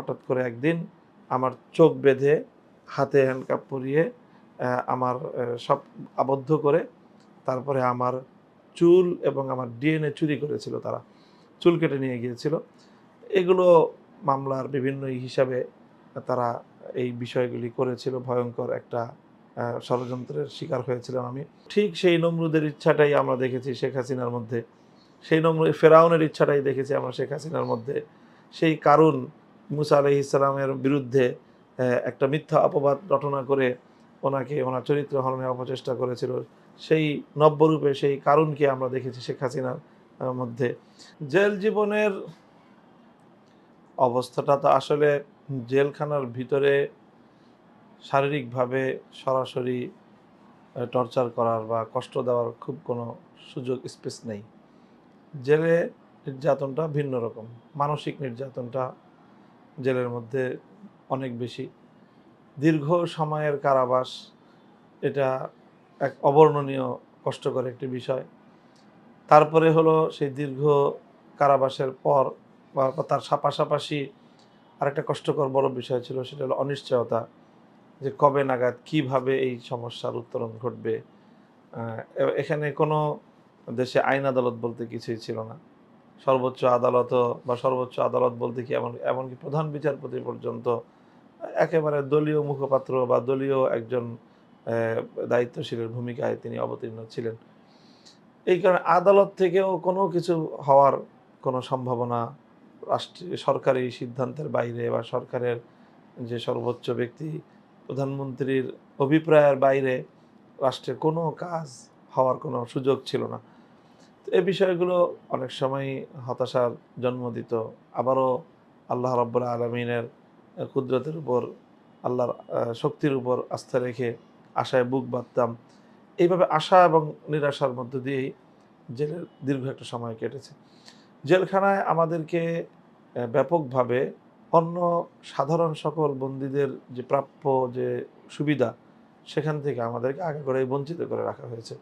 হঠাৎ করে একদিন আমার চোখ বেঁধে হাতে হ্যান্ডকাপ পরিয়ে আমার সব আবদ্ধ করে তারপরে আমার চুল এবং আমার ডিএনএ চুরি করেছিল তারা। চুল কেটে নিয়ে গিয়েছিল। এগুলো মামলার বিভিন্ন হিসাবে তারা এই বিষয়গুলি করেছিল। ভয়ংকর একটা ষড়যন্ত্রের শিকার হয়েছিলাম আমি। ঠিক সেই নমরুদের ইচ্ছাটাই আমরা দেখেছি শেখ হাসিনার মধ্যে। সেই ফেরাউনের ইচ্ছাটাই দেখেছি আমরা শেখ হাসিনার মধ্যে। সেই কারুন মুসা আলাইহিস সালামের বিরুদ্ধে একটা মিথ্যা অপবাদ রটনা করে ওনার চরিত্র হননের অপচেষ্টা করেছিল। সেই নব্যরূপে সেই কারুনকে আমরা দেখেছি শেখ হাসিনার মধ্যে। জেল জীবনের অবস্থাটা তো আসলে জেলখানার ভিতরে শারীরিকভাবে সরাসরি টর্চার করার বা কষ্ট দেওয়ার খুব কোনো সুযোগ স্পেস নেই। জেলে নির্যাতনটা ভিন্ন রকম। মানসিক নির্যাতনটা জেলের মধ্যে অনেক বেশি। দীর্ঘ সময়ের কারাবাস এটা এক অবর্ণনীয় কষ্টকর একটি বিষয়। তারপরে হলো সেই দীর্ঘ কারাবাসের পর বা তার পাশাপাশি আরেকটা কষ্টকর বড় বিষয় ছিল, সেটা হলো অনিশ্চয়তা, যে কবে নাগাদ কিভাবে এই সমস্যার উত্তরণ ঘটবে। এখানে কোনো দেশে আইন আদালত বলতে কিছুই ছিল না। সর্বোচ্চ আদালতও বা সর্বোচ্চ আদালত বলতে কি এমনকি প্রধান বিচারপতি পর্যন্ত একেবারে দলীয় মুখপাত্র বা দলীয় একজন দায়িত্বশীলের ভূমিকায় তিনি অবতীর্ণ ছিলেন। এই কারণে আদালত থেকেও কোনো কিছু হওয়ার কোনো সম্ভাবনা রাষ্ট্রীয় সরকারি সিদ্ধান্তের বাইরে বা সরকারের যে সর্বোচ্চ ব্যক্তি প্রধানমন্ত্রীর অভিপ্রায়ের বাইরে রাষ্ট্রের কোনো কাজ হওয়ার কোনো সুযোগ ছিল না। এই বিষয়গুলো অনেক সময় হতাশার জন্ম দিত। আবারও আল্লাহ রাব্বুল আলামিনের কুদরতের উপর, আল্লাহর শক্তির উপর আস্থা রেখে আশায় বুক বাঁধতাম। এইভাবে আশা এবং নিরাশার মধ্য দিয়েই জেলের দীর্ঘ একটা সময় কেটেছে। জেলখানায় আমাদেরকে ব্যাপকভাবে অন্য সাধারণ সকল বন্দীদের যে প্রাপ্য যে সুবিধা, সেখান থেকে আমাদেরকে আগে করেই বঞ্চিত করে রাখা হয়েছে।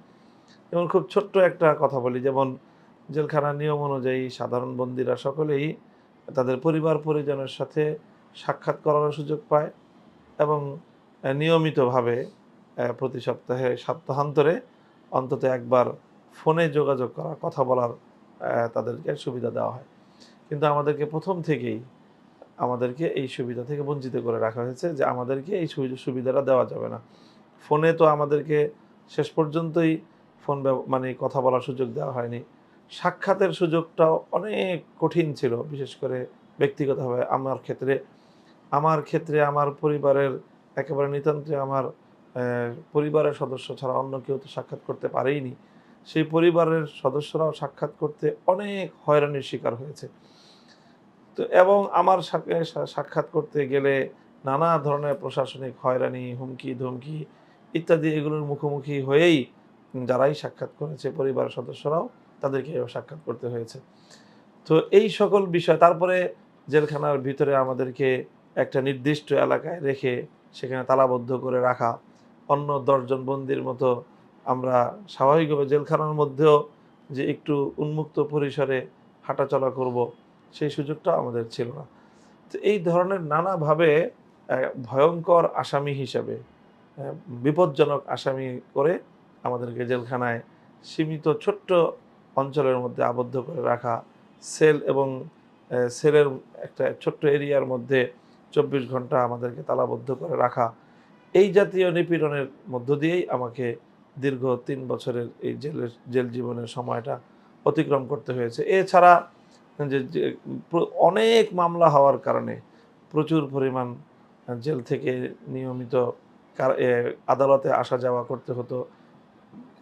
যেমন খুব ছোট্ট একটা কথা বলি, যেমন জেলখানার নিয়ম অনুযায়ী সাধারণ বন্দীরা সকলেই তাদের পরিবার পরিজনের সাথে সাক্ষাৎ করার সুযোগ পায় এবং নিয়মিতভাবে প্রতি সপ্তাহান্তরে অন্তত একবার ফোনে যোগাযোগ করা, কথা বলার তাদেরকে সুবিধা দেওয়া হয়। কিন্তু আমাদেরকে প্রথম থেকেই আমাদেরকে এই সুবিধা থেকে বঞ্চিত করে রাখা হয়েছে, যে আমাদেরকে এই সুবিধাটা দেওয়া যাবে না। ফোনে তো আমাদেরকে শেষ পর্যন্তই মানে কথা বলার সুযোগ দেওয়া হয়নি। সাক্ষাতের সুযোগটাও অনেক কঠিন ছিল, বিশেষ করে ব্যক্তিগতভাবে আমার ক্ষেত্রে আমার পরিবারের একেবারে নিতান্তই আমার পরিবারের সদস্য ছাড়া অন্য কেউ তো সাক্ষাৎ করতে পারেইনি। সেই পরিবারের সদস্যরাও সাক্ষাৎ করতে অনেক হয়রানির শিকার হয়েছে। তো এবং আমার সাক্ষাৎ করতে গেলে নানা ধরনের প্রশাসনিক হয়রানি, হুমকি ধমকি ইত্যাদি এগুলোর মুখোমুখি হয়েই যারাই সাক্ষাৎ করেছে পরিবারের সদস্যরাও তাদেরকে সাক্ষাৎ করতে হয়েছে। তো এই সকল বিষয়, তারপরে জেলখানার ভিতরে আমাদেরকে একটা নির্দিষ্ট এলাকায় রেখে সেখানে তালাবদ্ধ করে রাখা। অন্য ১০ জন বন্দির মতো আমরা স্বাভাবিকভাবে জেলখানার মধ্যেও যে একটু উন্মুক্ত পরিসরে হাঁটাচলা করব, সেই সুযোগটা আমাদের ছিল না। তো এই ধরনের নানাভাবে ভয়ঙ্কর আসামি হিসাবে, বিপজ্জনক আসামি করে আমাদেরকে জেলখানায় সীমিত ছোট্ট অঞ্চলের মধ্যে আবদ্ধ করে রাখা, সেল এবং সেলের একটা ছোট্ট এরিয়ার মধ্যে ২৪ ঘন্টা আমাদেরকে তালাবদ্ধ করে রাখা, এই জাতীয় নিপীড়নের মধ্য দিয়েই আমাকে দীর্ঘ ৩ বছরের এই জেল জীবনের সময়টা অতিক্রম করতে হয়েছে। এছাড়া যে অনেক মামলা হওয়ার কারণে প্রচুর পরিমাণ জেল থেকে নিয়মিত আদালতে আসা যাওয়া করতে হতো।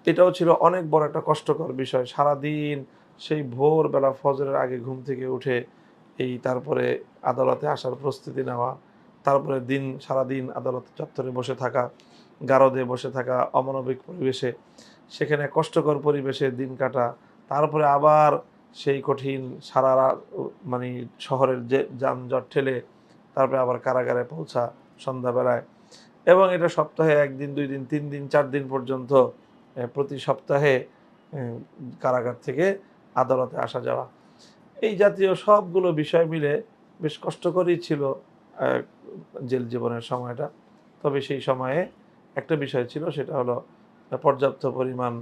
এটাও ছিল অনেক বড় একটা কষ্টকর বিষয়। সারাদিন সেই ভোরবেলা ফজরের আগে ঘুম থেকে উঠে তারপরে আদালতে আসার প্রস্তুতি নেওয়া, তারপরে সারাদিন আদালত চত্বরে বসে থাকা, গারদে বসে থাকা অমানবিক পরিবেশে, সেখানে কষ্টকর পরিবেশে দিন কাটা, তারপরে আবার সেই কঠিন সারা রাত মানে শহরের যে যানজট ঠেলে তারপরে আবার কারাগারে পৌঁছা সন্ধ্যাবেলায়, এবং এটা সপ্তাহে ১ দিন ২ দিন ৩ দিন ৪ দিন পর্যন্ত প্রতি সপ্তাহে কারাগার থেকে আদালতে আসা যাওয়া। এই জাতীয় সবগুলো বিষয় মিলে বেশ কষ্টকরই ছিল আহ, জেল জীবনের সময়টা। তবে সেই সময়ে একটা বিষয় ছিল, সেটা হলো পর্যাপ্ত পরিমাণ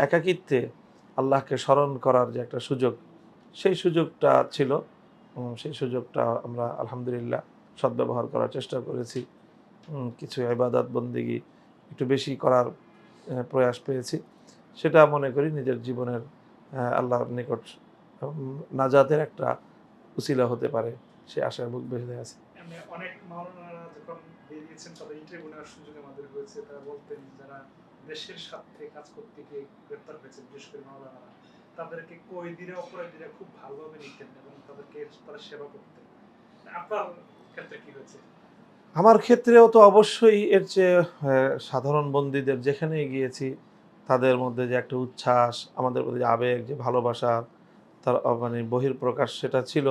একাকিত্বে আল্লাহকে স্মরণ করার যে একটা সুযোগ, সেই সুযোগটা ছিল। সেই সুযোগটা আমরা আলহামদুলিল্লাহ সদ্ব্যবহার করার চেষ্টা করেছি। কিছু ইবাদত বন্দেগী একটু বেশি করার প্রয়াস পেয়েছি। সেটা মনে করি নিজের জীবনের আল্লাহর নিকট নাজাতের একটা উসিলা হতে পারে, সে আশায় বুক বেঁধে আছে। এমনি অনেক মাওলানারা যখন বেরিয়েছেন তাদের ইন্টারভিউ নেওয়ার সুযোগ আমাদের হয়েছে, তারা বলতেন যারা দেশের স্বার্থে কাজ করতে গিয়ে গ্রেপ্তার হয়েছে, বিশেষ করে মাওলানারা, তাদেরকে কয়েদিরা অপরাধীরা খুব ভালোভাবে নিতেন এবং তাদেরকে তারা সেবা করতেন। আপনার ক্ষেত্রে কি হয়েছে? আমার ক্ষেত্রেও তো অবশ্যই এর চেয়ে সাধারণ বন্দীদের যেখানেই গিয়েছি তাদের মধ্যে যে একটা উচ্ছ্বাস, আমাদের প্রতি যে আবেগ, যে ভালোবাসা, তার মানে বহিঃপ্রকাশ সেটা ছিল।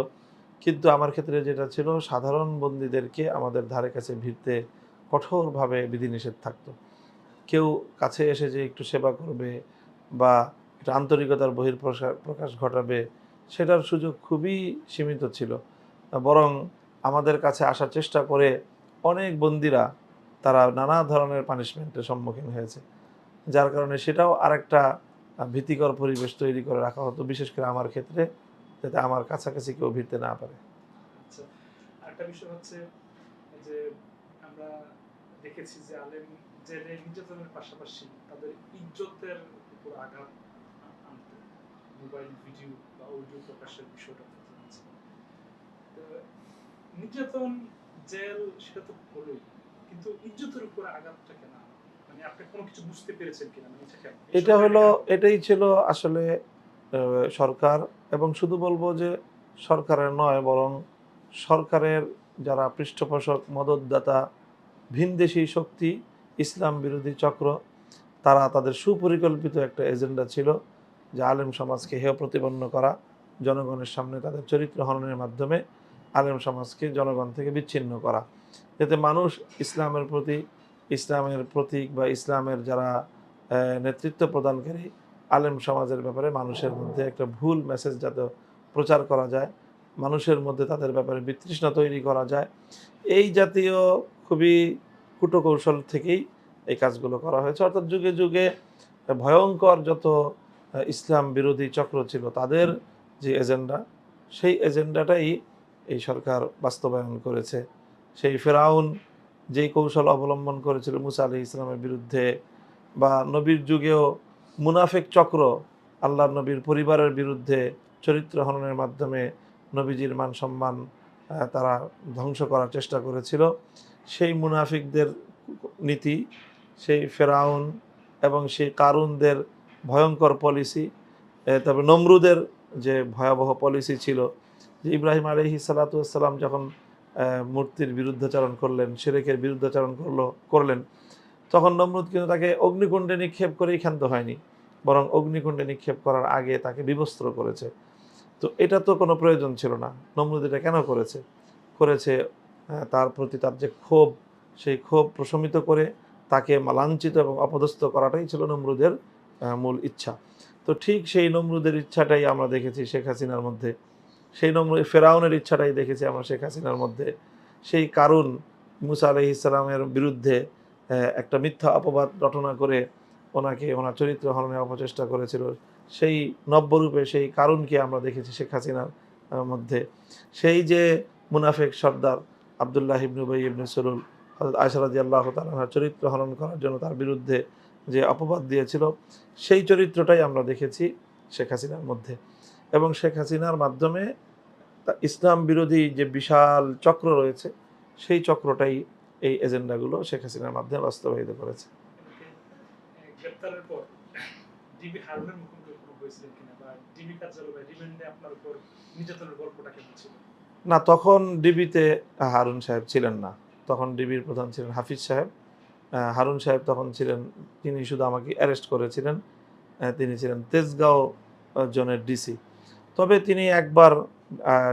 কিন্তু আমার ক্ষেত্রে যেটা ছিল, সাধারণ বন্দীদেরকে আমাদের ধারে কাছে ভিড়তে কঠোরভাবে বিধিনিষেধ থাকতো। কেউ কাছে এসে যে একটু সেবা করবে বা একটু আন্তরিকতার প্রকাশ ঘটাবে, সেটার সুযোগ খুবই সীমিত ছিল। বরং আমাদের কাছে আসার চেষ্টা করে অনেক বন্দীরা তারা নানা ধরনের পানিশমেন্টের সম্মুখীন হয়েছে। যার কারণে সেটাও আরেকটা ভীতিকর পরিবেশ তৈরি করে রাখা হতো, বিশেষ করে আমার ক্ষেত্রে, যাতে আমার কাছাকাছি কেউ ভিড়তে না পারে। আচ্ছা, আরেকটা বিষয় হচ্ছে যে আমরা দেখেছি যে আলেম জেলে নির্যাতনের পাশাপাশি তাদের ইজ্জতের উপর আঘাত আনতো, মোবাইল ভিডিও বা অডিও প্রকাশের বিষয়টা আছে। তো নির্যাতন, জেল সেটা তো হলোই, কিন্তু ইজ্জতের উপর আঘাতটা কেন? মানে আপনি কোনো কিছু বুঝতে পেরেছেন কিনা, মানে এটা কেন? এটা হলো, এটাই ছিল আসলে সরকার, এবং শুধু বলবো যে সরকারের নয়, বরং সরকারের যারা পৃষ্ঠপোষক, মদতদাতা, ভিনদেশী শক্তি, ইসলাম বিরোধী চক্র, তারা তাদের সুপরিকল্পিত একটা এজেন্ডা ছিল যে আলেম সমাজকে হেয় প্রতিপন্ন করা, জনগণের সামনে তাদের চরিত্র হননের মাধ্যমে আলেম সমাজকে জনগণ থেকে বিচ্ছিন্ন করা, যাতে মানুষ ইসলামের প্রতি, ইসলামের প্রতীক বা ইসলামের যারা নেতৃত্ব প্রদানকারী, আলেম সমাজের ব্যাপারে মানুষের মধ্যে একটা ভুল মেসেজ যাতে প্রচার করা যায়, মানুষের মধ্যে তাদের ব্যাপারে বিতৃষ্ণা তৈরি করা যায়, এই জাতীয় খুবই কুটকৌশল থেকেই এই কাজগুলো করা হয়েছে। অর্থাৎ যুগে যুগে ভয়ঙ্কর যত ইসলাম বিরোধী চক্র ছিল, তাদের যে এজেন্ডা, সেই এজেন্ডাটাই এই সরকার বাস্তবায়ন করেছে। সেই ফেরাউন যেই কৌশল অবলম্বন করেছিল মুসা আলাইহিস ইসলামের বিরুদ্ধে, বা নবীর যুগেও মুনাফিক চক্র আল্লাহর নবীর পরিবারের বিরুদ্ধে চরিত্র হননের মাধ্যমে নবীজির মান সম্মান তারা ধ্বংস করার চেষ্টা করেছিল। সেই মুনাফিকদের নীতি, সেই ফেরাউন এবং সেই কারুনদের ভয়ঙ্কর পলিসি, তারপরে নমরুদের যে ভয়াবহ পলিসি ছিল, যে ইব্রাহিম আলাইহিস সালাতু ওয়াস সালাম যখন মূর্তির বিরুদ্ধাচরণ করলেন, শিরকের বিরুদ্ধাচরণ করলেন, তখন নমরুদ কিন্তু তাকে অগ্নিকুণ্ডে নিক্ষেপ করেই ক্ষান্ত হয়নি, বরং অগ্নিকুণ্ডে নিক্ষেপ করার আগে তাকে বিবস্ত্র করেছে। তো এটা তো কোনো প্রয়োজন ছিল না। নমরুদ এটা কেন করেছে? করেছে তার প্রতি তার যে ক্ষোভ, সেই ক্ষোভ প্রশমিত করে তাকে লাঞ্ছিত এবং অপদস্থ করাটাই ছিল নমরুদের মূল ইচ্ছা। তো ঠিক সেই নমরুদের ইচ্ছাটাই আমরা দেখেছি শেখ হাসিনার মধ্যে, সেই ফেরাউনের ইচ্ছাটাই দেখেছি আমরা শেখ হাসিনার মধ্যে। সেই কারুন মুসা আলাইহিস সালামের বিরুদ্ধে একটা মিথ্যা অপবাদ রটনা করে ওনাকে, ওনার চরিত্র হননের অপচেষ্টা করেছিল। সেই নব্যরূপে সেই কারুনকে আমরা দেখেছি শেখ হাসিনার মধ্যে। সেই যে মুনাফিক সর্দার আব্দুল্লাহ ইবনে উবাই ইবনে সলুল হযরত আয়েশা রাদিয়াল্লাহু তাআলা আনহার চরিত্র হনন করার জন্য তার বিরুদ্ধে যে অপবাদ দিয়েছিল, সেই চরিত্রটাই আমরা দেখেছি শেখ হাসিনার মধ্যে। এবং শেখ হাসিনার মাধ্যমে ইসলাম বিরোধী যে বিশাল চক্র রয়েছে, সেই চক্রটাই এই এজেন্ডাগুলো শেখ হাসিনার মাধ্যমে বাস্তবায়িত করেছে। গ্রেপ্তারের পর ডিবি হারুনের মুখোমুখি কোনো হয়েছিলেন কিনা, বা ডিবি কার্যালয় বা রিমান্ডে আপনার উপর নির্যাতনের গল্পটা কেমন ছিল? না, তখন ডিবিতে হারুন সাহেব ছিলেন না। তখন ডিবির প্রধান ছিলেন হাফিজ সাহেব। হারুন সাহেব তখন ছিলেন, তিনি শুধু আমাকে অ্যারেস্ট করেছিলেন। তিনি ছিলেন তেজগাঁও জোনের ডিসি। তবে তিনি একবার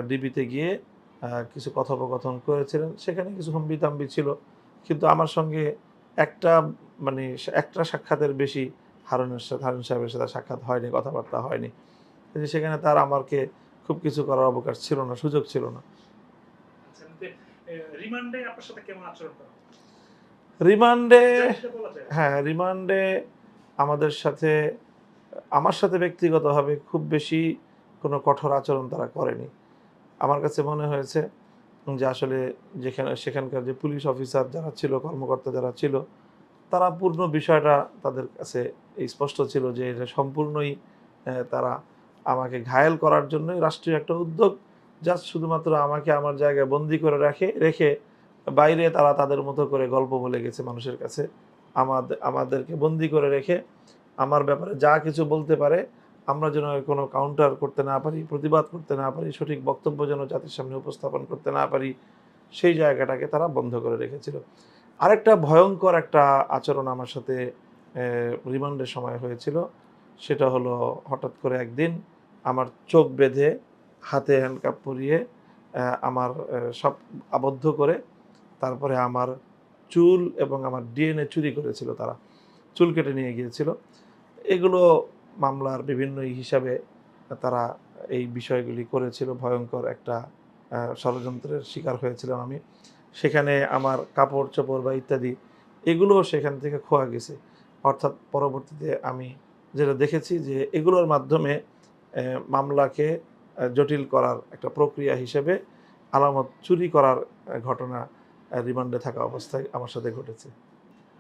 ডিবিতে গিয়ে কিছু কথোপকথন করেছিলেন। সেখানে কিছু হম্বিতম্বি ছিল। কিন্তু আমার সঙ্গে একটা, মানে একটা সাক্ষাতের বেশি হারুন সাহেবের সাথে সাক্ষাৎ হয়নি, কথাবার্তা হয়নি। কিন্তু সেখানে তার আমাকে খুব কিছু করার অবকাশ ছিল না, সুযোগ ছিল না। আচ্ছা, এমনিতে রিমান্ডে আপনার সাথে কেমন আচরণ করা হতো? রিমান্ডে, এটা বলা যায়? হ্যাঁ, রিমান্ডে আমাদের সাথে, আমার সাথে ব্যক্তিগতভাবে খুব বেশি কোনো কঠোর আচরণ তারা করেনি। আমার কাছে মনে হয়েছে যে আসলে সেখানকার যে পুলিশ অফিসার যারা ছিল, কর্মকর্তা যারা ছিল, তারা পূর্ণ বিষয়টা তাদের কাছে স্পষ্ট ছিল যে এটা সম্পূর্ণই তারা আমাকে ঘায়েল করার জন্যই রাষ্ট্রীয় একটা উদ্যোগ। জাস্ট শুধুমাত্র আমাকে আমার জায়গায় বন্দী করে রেখে বাইরে তারা তাদের মতো করে গল্প বলে গেছে মানুষের কাছে। আমাদেরকে বন্দী করে রেখে আমার ব্যাপারে যা কিছু বলতে পারে, আমরা যেন কোনো কাউন্টার করতে না পারি, প্রতিবাদ করতে না পারি, সঠিক বক্তব্য যেন জাতির সামনে উপস্থাপন করতে না পারি, সেই জায়গাটাকে তারা বন্ধ করে রেখেছিল। আরেকটা ভয়ংকর একটা আচরণ আমার সাথে রিমান্ডের সময় হয়েছিল। সেটা হলো হঠাৎ করে একদিন আমার চোখ বেঁধে, হাতে হ্যান্ডকাপ পরিয়ে আমার সব আবদ্ধ করে তারপরে আমার চুল এবং আমার ডিএনএ চুরি করেছিল তারা। চুল কেটে নিয়ে গিয়েছিল। এগুলো মামলার বিভিন্ন হিসাবে তারা এই বিষয়গুলি করেছিল। ভয়ংকর একটা ষড়যন্ত্রের শিকার হয়েছিলাম আমি। সেখানে আমার কাপড়-চোপড় বা ইত্যাদি এগুলোও সেখান থেকে খোয়া গেছে। অর্থাৎ পরবর্তীতে আমি যেটা দেখেছি যে এগুলোর মাধ্যমে মামলাকে জটিল করার একটা প্রক্রিয়া হিসেবে আলামত চুরি করার ঘটনা রিমান্ডে থাকা অবস্থায় আমার সাথে ঘটেছে।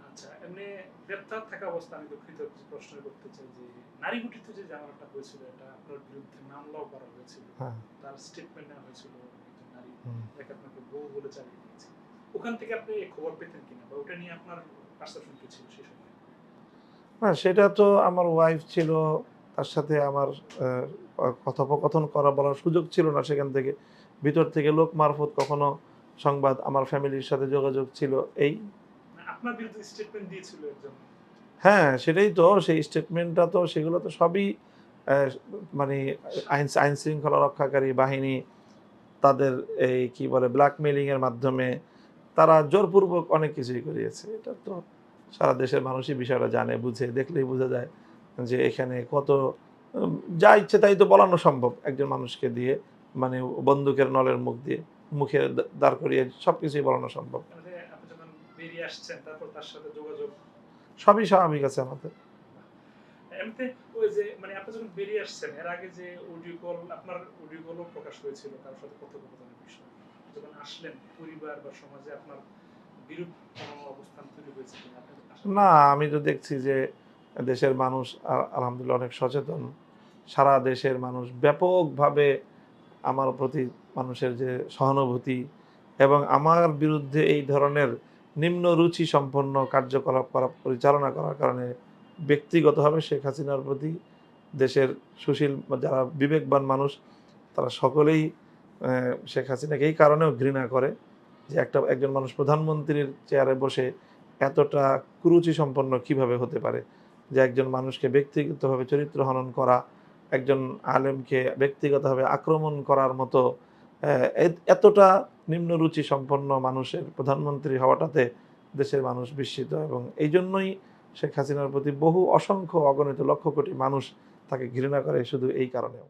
আচ্ছা, এমনি গ্রেপ্তার থাকা অবস্থায় আমি দুঃখিত কিছু প্রশ্ন করতে চাই যে নারী গঠিত যে ঝামেলাটা হয়েছিল এটা আপনার বিরুদ্ধে মামলাও করা হয়েছিল। হ্যাঁ। তার স্টেটমেন্ট নেওয়া হয়েছিল একজন নারী হুম। যাকে আপনাকে বউ বলে চালিয়ে দিয়েছে। ওখান থেকে আপনি এই খবর পেতেন কিনা বা ওটা নিয়ে আপনার পারসেপশন কি ছিল সেই সময়? না, সেটা তো আমার ওয়াইফ ছিল। তার সাথে আমার কথোপকথন বলার সুযোগ ছিল না সেখান থেকে। ভিতর থেকে লোক মারফত কখনো সংবাদ আমার ফ্যামিলির সাথে যোগাযোগ ছিল এই। না, আপনার বিরুদ্ধে স্টেটমেন্ট দিয়েছিল একজন। হ্যাঁ, সেটাই তো, সেই স্টেটমেন্টটা তো সেগুলো তো সবই অ্যা মানে আইন শৃঙ্খলা রক্ষাকারী বাহিনী তাদের এই কি বলে ব্ল্যাকমেইলিং এর মাধ্যমে তারা জোরপূর্বক অনেক কিছুই করিয়েছে। এটা তো সারা দেশের মানুষই বিষয়টা জানে, বুঝে, দেখলেই বোঝা যায় যে এখানে কত উম যা ইচ্ছে তাই তো বলানো সম্ভব একজন মানুষকে দিয়ে, মানে বন্দুকের নলের মুখে দাঁড় করিয়ে সবকিছুই বলানো সম্ভব। মানে আপনি যখন বেরিয়ে আসছেন তারপর তার সাথে যোগাযোগ। সবই স্বাভাবিক আছে আমাদের। এমনিতে ওই যে মানে আপনি যখন বেরিয়ে আসছেন এর আগে যে অডিও কল আপনার অডিও কলও প্রকাশ হয়েছিল কারোর সাথে কথোপকথনের বিষয়। যখন আসলেন পরিবার বা সমাজে আপনার বিরূপ কোনো অবস্থান তৈরি হয়েছে কিনা আপনি আশা না, আমি তো দেখছি যে দেশের মানুষ আলহামদুলিল্লাহ অনেক সচেতন। সারা দেশের মানুষ ব্যাপকভাবে আমার প্রতি মানুষের যে সহানুভূতি এবং আমার বিরুদ্ধে এই ধরনের নিম্ন রুচি সম্পন্ন কার্যকলাপ পরিচালনা করার কারণে ব্যক্তিগতভাবে শেখ হাসিনার প্রতি দেশের সুশীল বা যারা বিবেকবান মানুষ তারা সকলেই শেখ হাসিনাকে এই কারণেও ঘৃণা করে যে একজন মানুষ প্রধানমন্ত্রীর চেয়ারে বসে এতটা কুরুচি সম্পন্ন কিভাবে হতে পারে? যে একজন মানুষকে ব্যক্তিগতভাবে চরিত্র হনন করা, একজন আলেমকে ব্যক্তিগতভাবে আক্রমণ করার মতো এতটা নিম্নরুচি সম্পন্ন মানুষের প্রধানমন্ত্রী হওয়াটাতে দেশের মানুষ বিস্মিত এবং এইজন্যই শেখ হাসিনার প্রতি অসংখ্য অগণিত লক্ষ কোটি মানুষ তাকে ঘৃণা করে শুধু এই কারণেও।